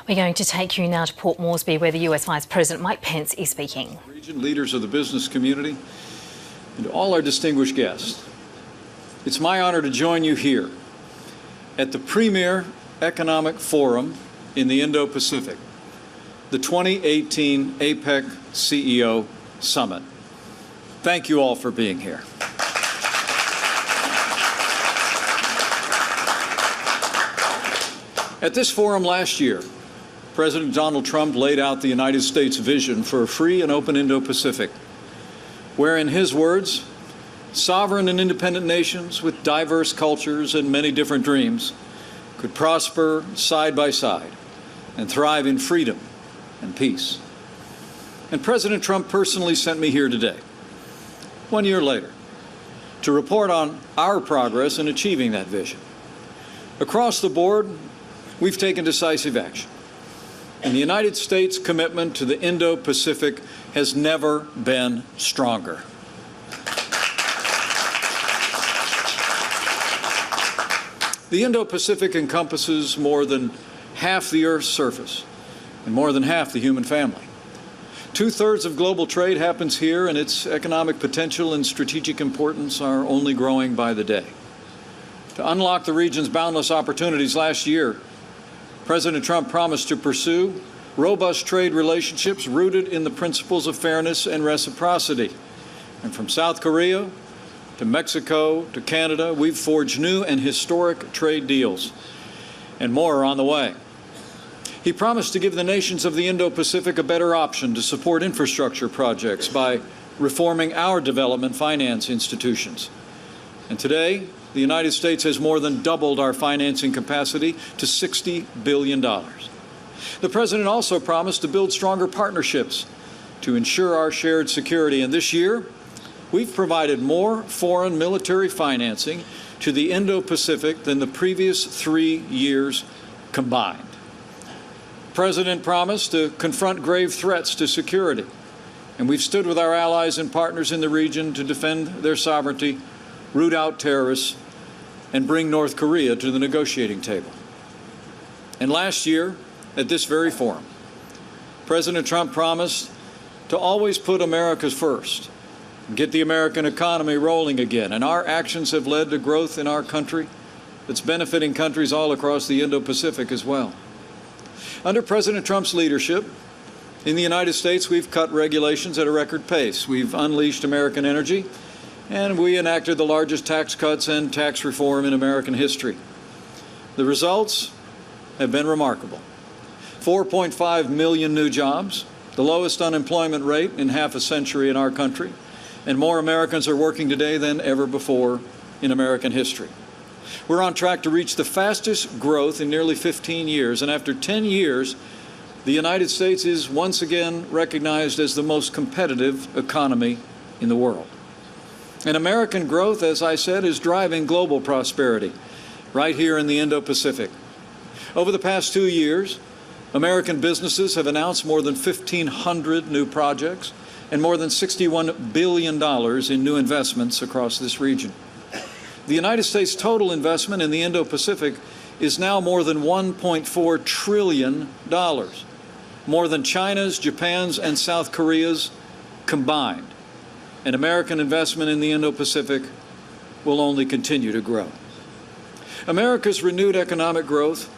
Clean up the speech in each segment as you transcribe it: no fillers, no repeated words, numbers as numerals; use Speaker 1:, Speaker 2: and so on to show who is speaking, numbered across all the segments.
Speaker 1: We're going to take you now to Port Moresby, where the US Vice President Mike Pence is speaking.
Speaker 2: Region leaders of the business community and to all our distinguished guests, it's my honor to join you here at the premier economic forum in the Indo-Pacific, the 2018 APEC CEO Summit. Thank you all for being here. At this forum last year, President Donald Trump laid out the United States' vision for a free and open Indo-Pacific, where, in his words, sovereign and independent nations with diverse cultures and many different dreams could prosper side by side and thrive in freedom and peace. And President Trump personally sent me here today, 1 year later, to report on our progress in achieving that vision. Across the board, we've taken decisive action. And the United States' commitment to the Indo-Pacific has never been stronger. The Indo-Pacific encompasses more than half the Earth's surface and more than half the human family. 2/3 of global trade happens here, and its economic potential and strategic importance are only growing by the day. To unlock the region's boundless opportunities last year, President Trump promised to pursue robust trade relationships rooted in the principles of fairness and reciprocity. And from South Korea to Mexico to Canada, we've forged new and historic trade deals, and more are on the way. He promised to give the nations of the Indo-Pacific a better option to support infrastructure projects by reforming our development finance institutions. And today, the United States has more than doubled our financing capacity to $60 billion. The President also promised to build stronger partnerships to ensure our shared security. And this year, we've provided more foreign military financing to the Indo-Pacific than the previous 3 years combined. The President promised to confront grave threats to security, and we've stood with our allies and partners in the region to defend their sovereignty, root out terrorists, and bring North Korea to the negotiating table. And last year, at this very forum, President Trump promised to always put America first and get the American economy rolling again. And our actions have led to growth in our country that's benefiting countries all across the Indo-Pacific as well. Under President Trump's leadership, in the United States, we've cut regulations at a record pace. We've unleashed American energy, and we enacted the largest tax cuts and tax reform in American history. The results have been remarkable. 4.5 million new jobs, the lowest unemployment rate in half a century in our country, and more Americans are working today than ever before in American history. We're on track to reach the fastest growth in nearly 15 years, and after 10 years, the United States is once again recognized as the most competitive economy in the world. And American growth, as I said, is driving global prosperity right here in the Indo-Pacific. Over the past 2 years, American businesses have announced more than 1,500 new projects and more than $61 billion in new investments across this region. The United States' total investment in the Indo-Pacific is now more than $1.4 trillion, more than China's, Japan's, and South Korea's combined. And American investment in the Indo-Pacific will only continue to grow. America's renewed economic growth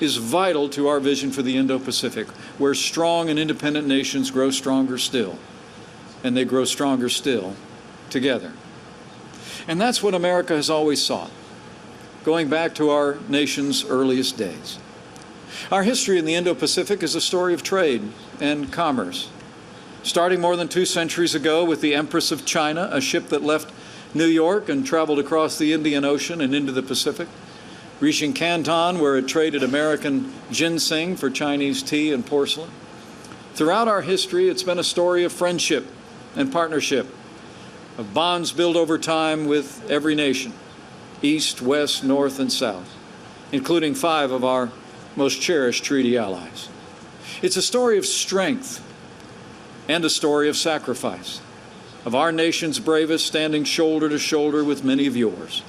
Speaker 2: is vital to our vision for the Indo-Pacific, where strong and independent nations grow stronger still, and they grow stronger still together. And that's what America has always sought, going back to our nation's earliest days. Our history in the Indo-Pacific is a story of trade and commerce, starting more than 2 centuries ago with the Empress of China, a ship that left New York and traveled across the Indian Ocean and into the Pacific, reaching Canton, where it traded American ginseng for Chinese tea and porcelain. Throughout our history, it's been a story of friendship and partnership, of bonds built over time with every nation, east, west, north, and south, including 5 of our most cherished treaty allies. It's a story of strength and a story of sacrifice, of our nation's bravest standing shoulder to shoulder with many of yours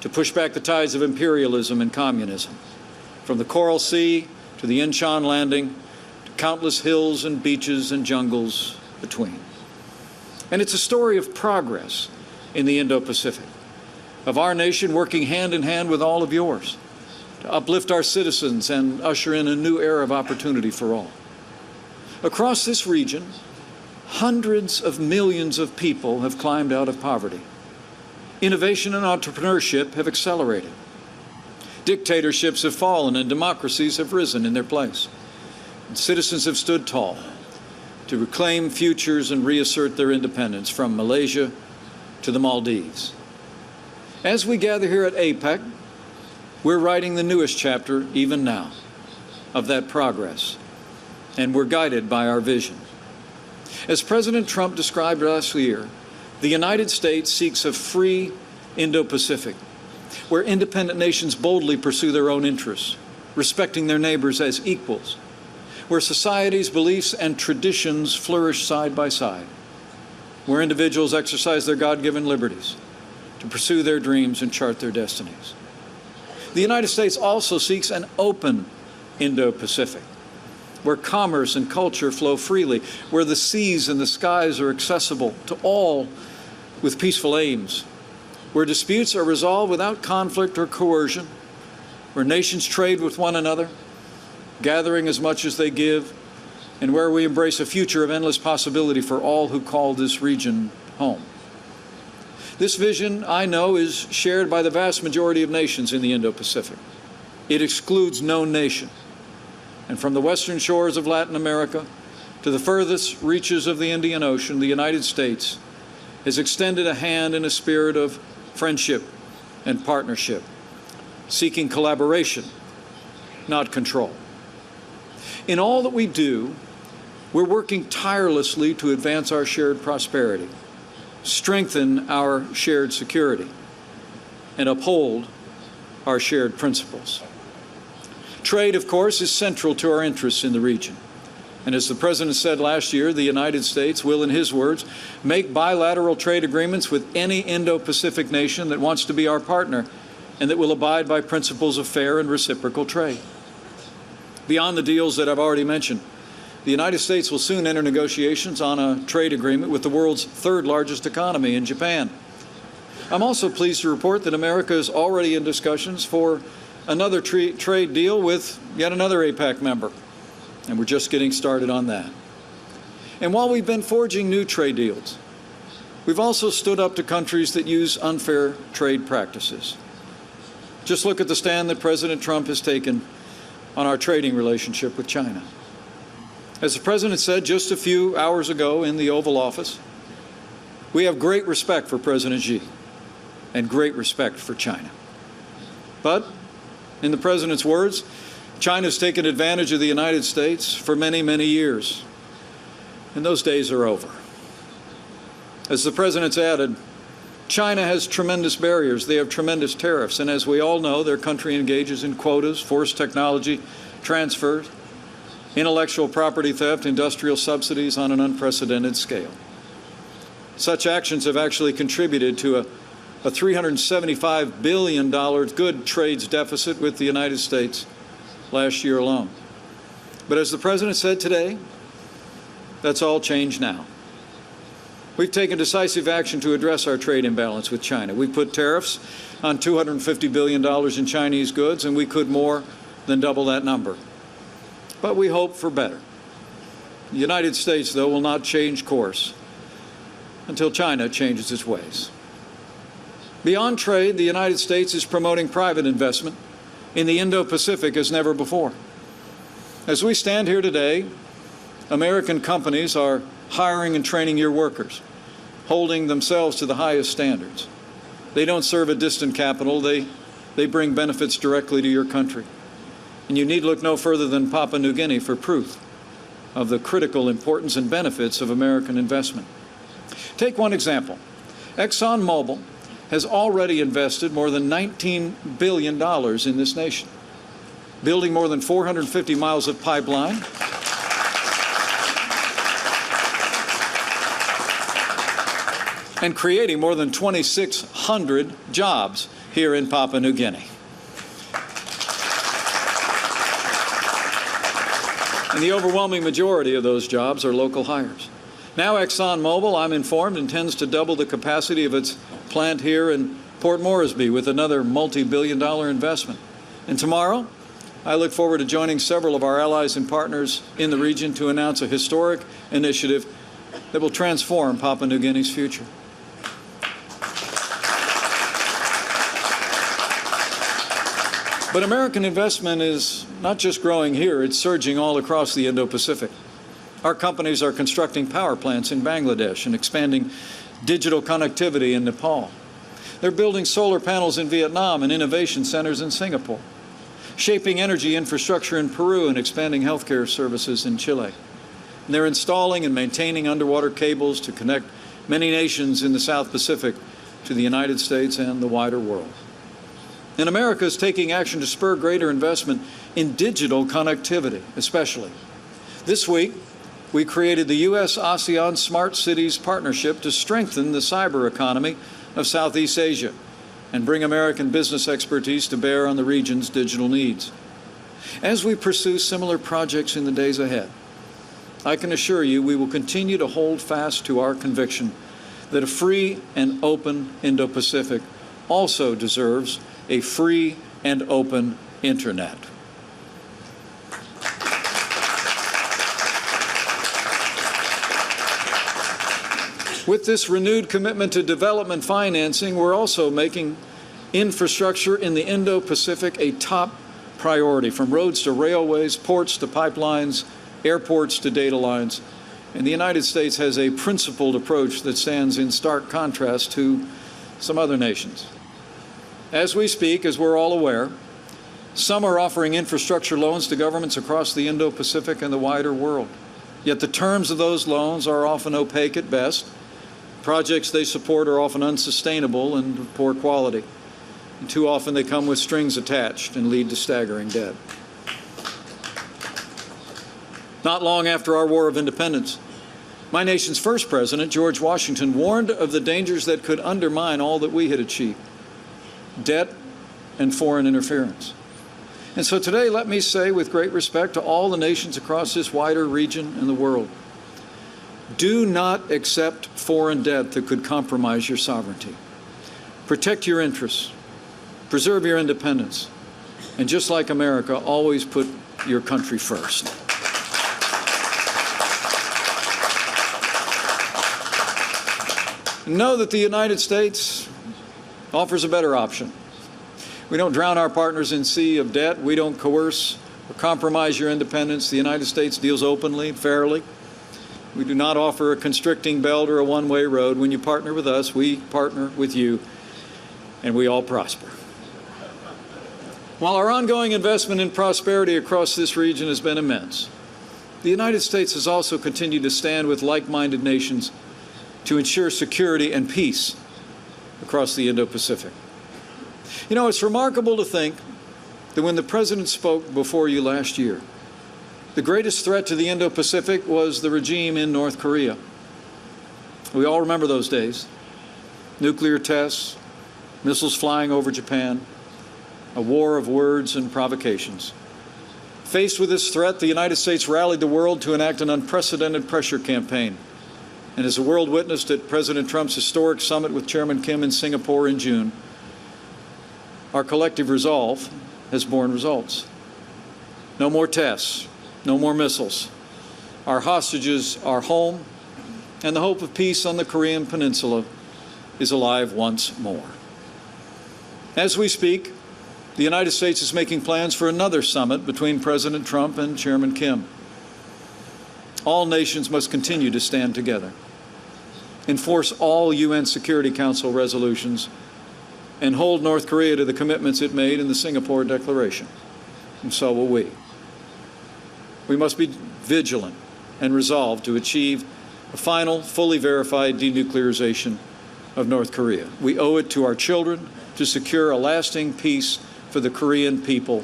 Speaker 2: to push back the tides of imperialism and communism. From the Coral Sea to the Incheon landing, to countless hills and beaches and jungles between. And it's a story of progress in the Indo-Pacific, of our nation working hand in hand with all of yours to uplift our citizens and usher in a new era of opportunity for all. Across this region, hundreds of millions of people have climbed out of poverty. Innovation and entrepreneurship have accelerated. Dictatorships have fallen and democracies have risen in their place. And citizens have stood tall to reclaim futures and reassert their independence, from Malaysia to the Maldives. As we gather here at APEC, we're writing the newest chapter, even now, of that progress, and we're guided by our vision. As President Trump described last year, the United States seeks a free Indo-Pacific, where independent nations boldly pursue their own interests, respecting their neighbors as equals, where societies, beliefs, and traditions flourish side by side, where individuals exercise their God-given liberties to pursue their dreams and chart their destinies. The United States also seeks an open Indo-Pacific, where commerce and culture flow freely, where the seas and the skies are accessible to all with peaceful aims, where disputes are resolved without conflict or coercion, where nations trade with one another, gathering as much as they give, and where we embrace a future of endless possibility for all who call this region home. This vision, I know, is shared by the vast majority of nations in the Indo-Pacific. It excludes no nation. And from the western shores of Latin America to the furthest reaches of the Indian Ocean, the United States has extended a hand in a spirit of friendship and partnership, seeking collaboration, not control. In all that we do, we're working tirelessly to advance our shared prosperity, strengthen our shared security, and uphold our shared principles. Trade, of course, is central to our interests in the region. And as the President said last year, the United States will, in his words, make bilateral trade agreements with any Indo-Pacific nation that wants to be our partner and that will abide by principles of fair and reciprocal trade. Beyond the deals that I've already mentioned, the United States will soon enter negotiations on a trade agreement with the world's third largest economy in Japan. I'm also pleased to report that America is already in discussions for another trade deal with yet another APEC member, and we're just getting started on that. And while we've been forging new trade deals, we've also stood up to countries that use unfair trade practices. Just look at the stand that President Trump has taken on our trading relationship with China. As the President said just a few hours ago in the Oval Office, we have great respect for President Xi and great respect for China. But in the President's words, China's taken advantage of the United States for many, many years, and those days are over. As the President's added, China has tremendous barriers. They have tremendous tariffs, and as we all know, their country engages in quotas, forced technology transfers, intellectual property theft, industrial subsidies on an unprecedented scale. Such actions have actually contributed to a $375 billion good trades deficit with the United States last year alone. But as the President said today, that's all changed now. We've taken decisive action to address our trade imbalance with China. We've put tariffs on $250 billion in Chinese goods, and we could more than double that number. But we hope for better. The United States, though, will not change course until China changes its ways. Beyond trade, the United States is promoting private investment in the Indo-Pacific as never before. As we stand here today, American companies are hiring and training your workers, holding themselves to the highest standards. They don't serve a distant capital. They bring benefits directly to your country. And you need look no further than Papua New Guinea for proof of the critical importance and benefits of American investment. Take one example. ExxonMobil has already invested more than $19 billion in this nation, building more than 450 miles of pipeline, and creating more than 2,600 jobs here in Papua New Guinea. And the overwhelming majority of those jobs are local hires. Now ExxonMobil, I'm informed, intends to double the capacity of its plant here in Port Moresby with another multi-billion-dollar investment. And tomorrow, I look forward to joining several of our allies and partners in the region to announce a historic initiative that will transform Papua New Guinea's future. But American investment is not just growing here, it's surging all across the Indo-Pacific. Our companies are constructing power plants in Bangladesh and expanding digital connectivity in Nepal. They're building solar panels in Vietnam and innovation centers in Singapore, shaping energy infrastructure in Peru and expanding healthcare services in Chile. And they're installing and maintaining underwater cables to connect many nations in the South Pacific to the United States and the wider world. And America is taking action to spur greater investment in digital connectivity, especially. This week, we created the U.S.-ASEAN Smart Cities Partnership to strengthen the cyber economy of Southeast Asia and bring American business expertise to bear on the region's digital needs. As we pursue similar projects in the days ahead, I can assure you we will continue to hold fast to our conviction that a free and open Indo-Pacific also deserves a free and open internet. With this renewed commitment to development financing, we're also making infrastructure in the Indo-Pacific a top priority, from roads to railways, ports to pipelines, airports to data lines. And the United States has a principled approach that stands in stark contrast to some other nations. As we speak, as we're all aware, some are offering infrastructure loans to governments across the Indo-Pacific and the wider world. Yet the terms of those loans are often opaque at best. Projects they support are often unsustainable and of poor quality. And too often they come with strings attached and lead to staggering debt. Not long after our War of Independence, my nation's first president, George Washington, warned of the dangers that could undermine all that we had achieved: debt and foreign interference. And so today, let me say with great respect to all the nations across this wider region and the world, do not accept foreign debt that could compromise your sovereignty. Protect your interests, preserve your independence, and just like America, always put your country first. Know that the United States offers a better option. We don't drown our partners in sea of debt. We don't coerce or compromise your independence. The United States deals openly, fairly. We do not offer a constricting belt or a one-way road. When you partner with us, we partner with you, and we all prosper. While our ongoing investment in prosperity across this region has been immense, the United States has also continued to stand with like-minded nations to ensure security and peace across the Indo-Pacific. You know, it's remarkable to think that when the President spoke before you last year, the greatest threat to the Indo-Pacific was the regime in North Korea. We all remember those days. Nuclear tests, missiles flying over Japan, a war of words and provocations. Faced with this threat, the United States rallied the world to enact an unprecedented pressure campaign. And as the world witnessed at President Trump's historic summit with Chairman Kim in Singapore in June, our collective resolve has borne results. No more tests, no more missiles. Our hostages are home, and the hope of peace on the Korean Peninsula is alive once more. As we speak, the United States is making plans for another summit between President Trump and Chairman Kim. All nations must continue to stand together, enforce all UN Security Council resolutions, and hold North Korea to the commitments it made in the Singapore Declaration. And so will we. We must be vigilant and resolved to achieve a final, fully verified denuclearization of North Korea. We owe it to our children to secure a lasting peace for the Korean people.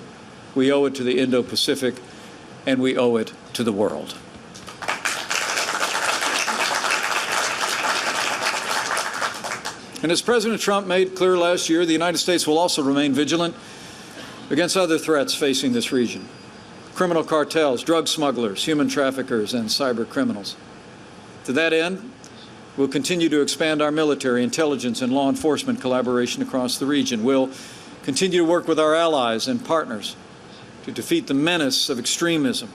Speaker 2: We owe it to the Indo-Pacific, and we owe it to the world. And as President Trump made clear last year, the United States will also remain vigilant against other threats facing this region. criminal cartels, drug smugglers, human traffickers, and cyber criminals. To that end, we'll continue to expand our military, intelligence, and law enforcement collaboration across the region. We'll continue to work with our allies and partners to defeat the menace of extremism.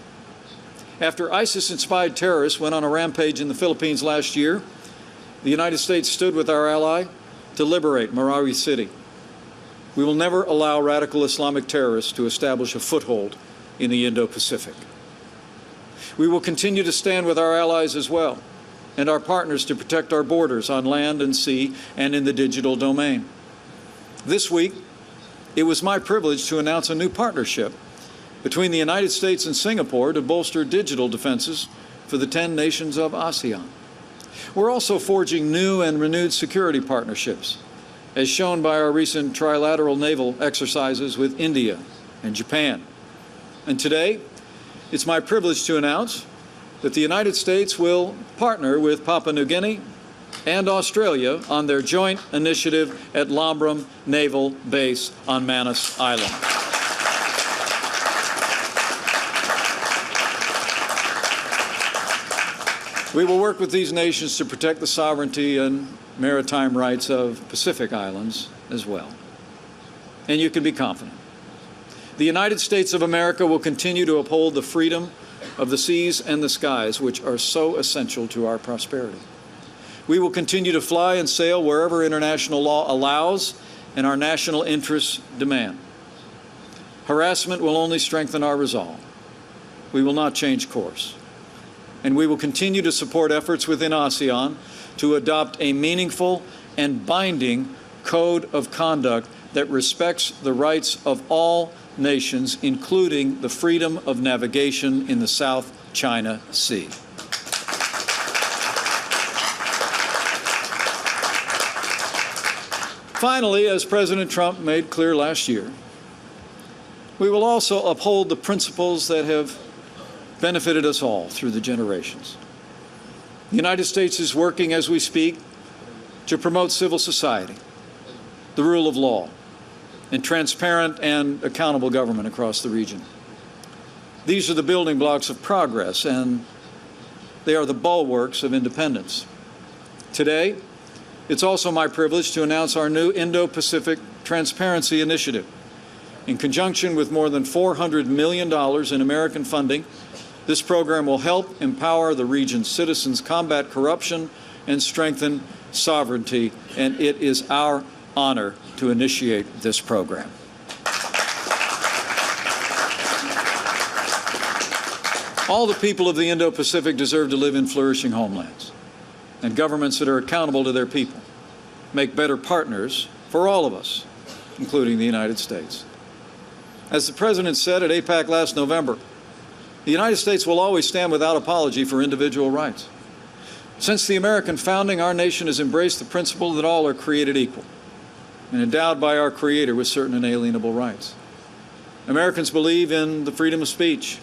Speaker 2: After ISIS-inspired terrorists went on a rampage in the Philippines last year, the United States stood with our ally to liberate Marawi City. We will never allow radical Islamic terrorists to establish a foothold in the Indo-Pacific. We will continue to stand with our allies as well and our partners to protect our borders on land and sea and in the digital domain. This week, it was my privilege to announce a new partnership between the United States and Singapore to bolster digital defenses for the 10 nations of ASEAN. We're also forging new and renewed security partnerships, as shown by our recent trilateral naval exercises with India and Japan. And today, it's my privilege to announce that the United States will partner with Papua New Guinea and Australia on their joint initiative at Lombram Naval Base on Manus Island. We will work with these nations to protect the sovereignty and maritime rights of Pacific Islands as well. And you can be confident. The United States of America will continue to uphold the freedom of the seas and the skies, which are so essential to our prosperity. We will continue to fly and sail wherever international law allows and our national interests demand. Harassment will only strengthen our resolve. We will not change course. And we will continue to support efforts within ASEAN to adopt a meaningful and binding code of conduct that respects the rights of all nations, including the freedom of navigation in the South China Sea. Finally, as President Trump made clear last year, we will also uphold the principles that have benefited us all through the generations. The United States is working as we speak to promote civil society, the rule of law, and transparent and accountable government across the region. These are the building blocks of progress, and they are the bulwarks of independence. Today, it's also my privilege to announce our new Indo-Pacific Transparency Initiative. In conjunction with more than $400 million in American funding, this program will help empower the region's citizens, combat corruption, and strengthen sovereignty, and it is our honor to initiate this program. All the people of the Indo-Pacific deserve to live in flourishing homelands and governments that are accountable to their people, make better partners for all of us, including the United States. As the President said at APEC last November, the United States will always stand without apology for individual rights. Since the American founding, our nation has embraced the principle that all are created equal and endowed by our Creator with certain inalienable rights. Americans believe in the freedom of speech,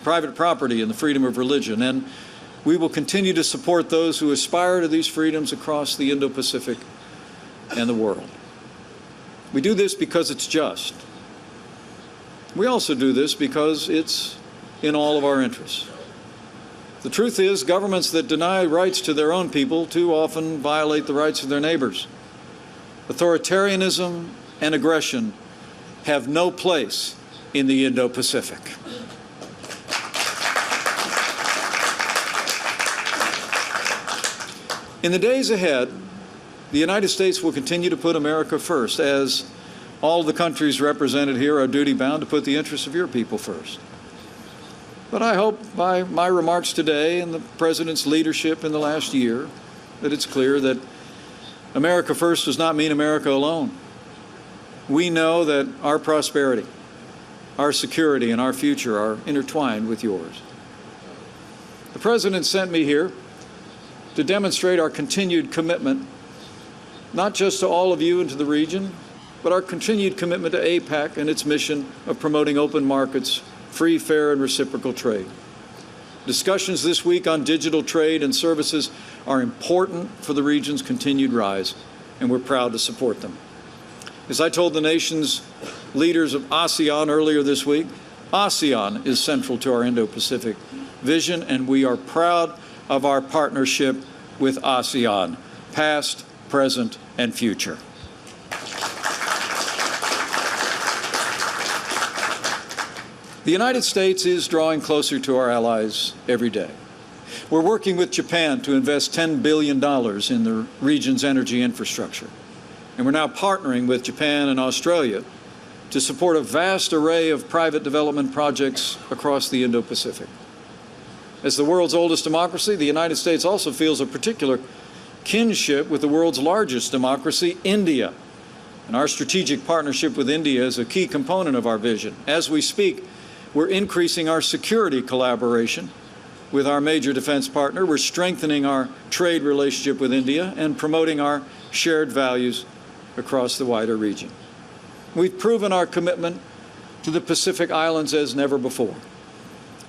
Speaker 2: private property, and the freedom of religion, and we will continue to support those who aspire to these freedoms across the Indo-Pacific and the world. We do this because it's just. We also do this because it's in all of our interests. The truth is, governments that deny rights to their own people too often violate the rights of their neighbors. Authoritarianism and aggression have no place in the Indo-Pacific. In the days ahead, the United States will continue to put America first, as all the countries represented here are duty-bound to put the interests of your people first. But I hope by my remarks today and the President's leadership in the last year that it's clear that America first does not mean America alone. We know that our prosperity, our security, and our future are intertwined with yours. The President sent me here to demonstrate our continued commitment, not just to all of you and to the region, but our continued commitment to APEC and its mission of promoting open markets, free, fair, and reciprocal trade. Discussions this week on digital trade and services are important for the region's continued rise, and we're proud to support them. As I told the nation's leaders of ASEAN earlier this week, ASEAN is central to our Indo-Pacific vision, and we are proud of our partnership with ASEAN, past, present, and future. The United States is drawing closer to our allies every day. We're working with Japan to invest $10 billion in the region's energy infrastructure. And we're now partnering with Japan and Australia to support a vast array of private development projects across the Indo-Pacific. As the world's oldest democracy, the United States also feels a particular kinship with the world's largest democracy, India. And our strategic partnership with India is a key component of our vision. As we speak, we're increasing our security collaboration with our major defense partner. We're strengthening our trade relationship with India and promoting our shared values across the wider region. We've proven our commitment to the Pacific Islands as never before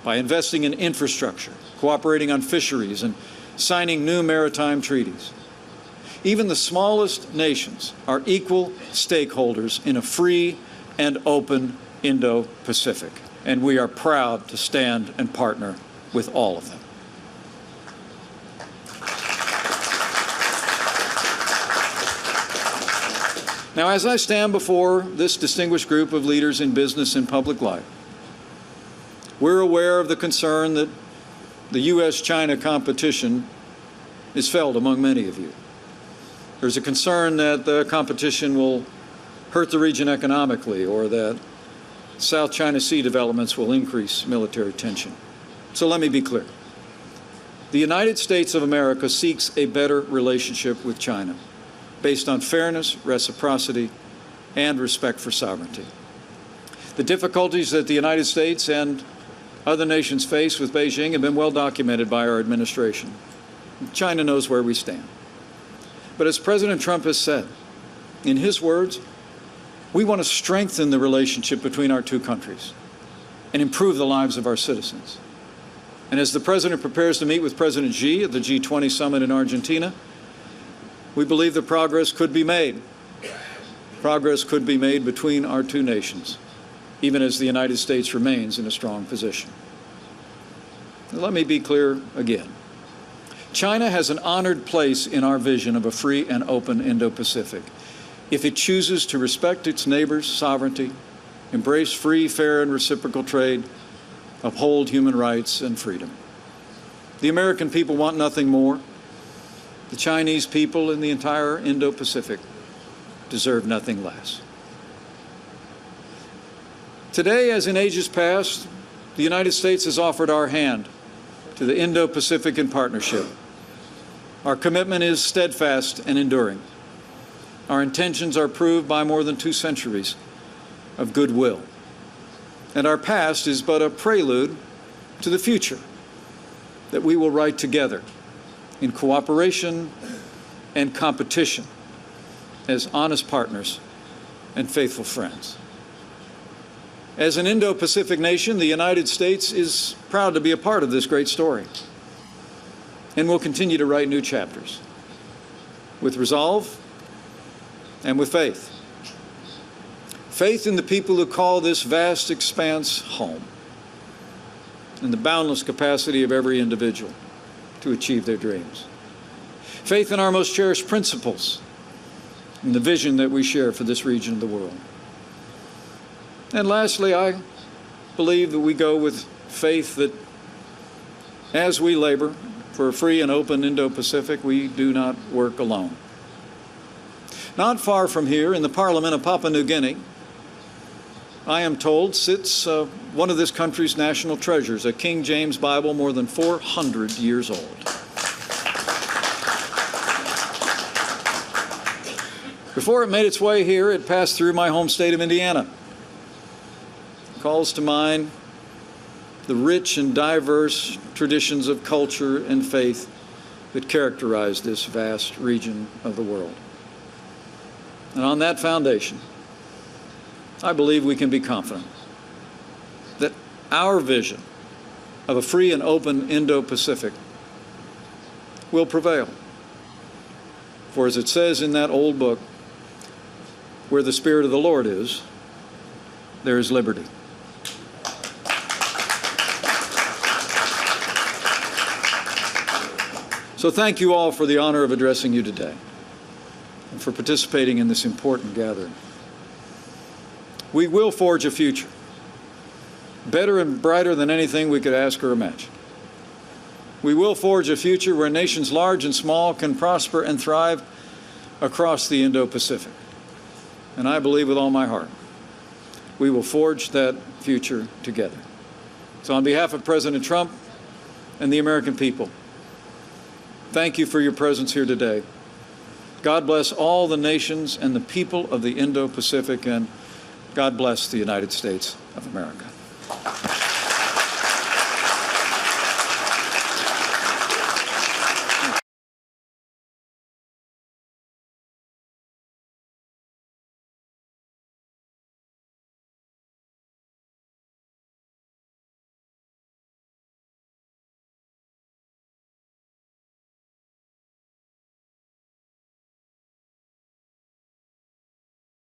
Speaker 2: by investing in infrastructure, cooperating on fisheries, and signing new maritime treaties. Even the smallest nations are equal stakeholders in a free and open Indo-Pacific, and we are proud to stand and partner with all of them. Now, as I stand before this distinguished group of leaders in business and public life, we're aware of the concern that the U.S.-China competition is felt among many of you. There's a concern that the competition will hurt the region economically, or that South China Sea developments will increase military tension. So let me be clear. The United States of America seeks a better relationship with China based on fairness, reciprocity, and respect for sovereignty. The difficulties that the United States and other nations face with Beijing have been well documented by our administration. China knows where we stand. But as President Trump has said, in his words, we want to strengthen the relationship between our two countries and improve the lives of our citizens. And as the President prepares to meet with President Xi at the G20 summit in Argentina, we believe that progress could be made. Progress could be made between our two nations, even as the United States remains in a strong position. Let me be clear again. China has an honored place in our vision of a free and open Indo-Pacific if it chooses to respect its neighbors' sovereignty, embrace free, fair, and reciprocal trade, uphold human rights and freedom. The American people want nothing more. The Chinese people in the entire Indo-Pacific deserve nothing less. Today, as in ages past, the United States has offered our hand to the Indo-Pacific in partnership. Our commitment is steadfast and enduring. Our intentions are proved by more than 2 centuries of goodwill. And our past is but a prelude to the future that we will write together in cooperation and competition as honest partners and faithful friends. As an Indo-Pacific nation, the United States is proud to be a part of this great story and will continue to write new chapters with resolve and with faith. Faith in the people who call this vast expanse home and the boundless capacity of every individual to achieve their dreams. Faith in our most cherished principles and the vision that we share for this region of the world. And lastly, I believe that we go with faith that as we labor for a free and open Indo-Pacific, we do not work alone. Not far from here, in the Parliament of Papua New Guinea, I am told, sits one of this country's national treasures, a King James Bible more than 400 years old. Before it made its way here, it passed through my home state of Indiana. It calls to mind the rich and diverse traditions of culture and faith that characterize this vast region of the world. And on that foundation, I believe we can be confident that our vision of a free and open Indo-Pacific will prevail. For as it says in that old book, where the Spirit of the Lord is, there is liberty. So thank you all for the honor of addressing you today and for participating in this important gathering. We will forge a future better and brighter than anything we could ask or imagine. We will forge a future where nations large and small can prosper and thrive across the Indo-Pacific. And I believe with all my heart, we will forge that future together. So on behalf of President Trump and the American people, thank you for your presence here today. God bless all the nations and the people of the Indo-Pacific, and God bless the United States of America.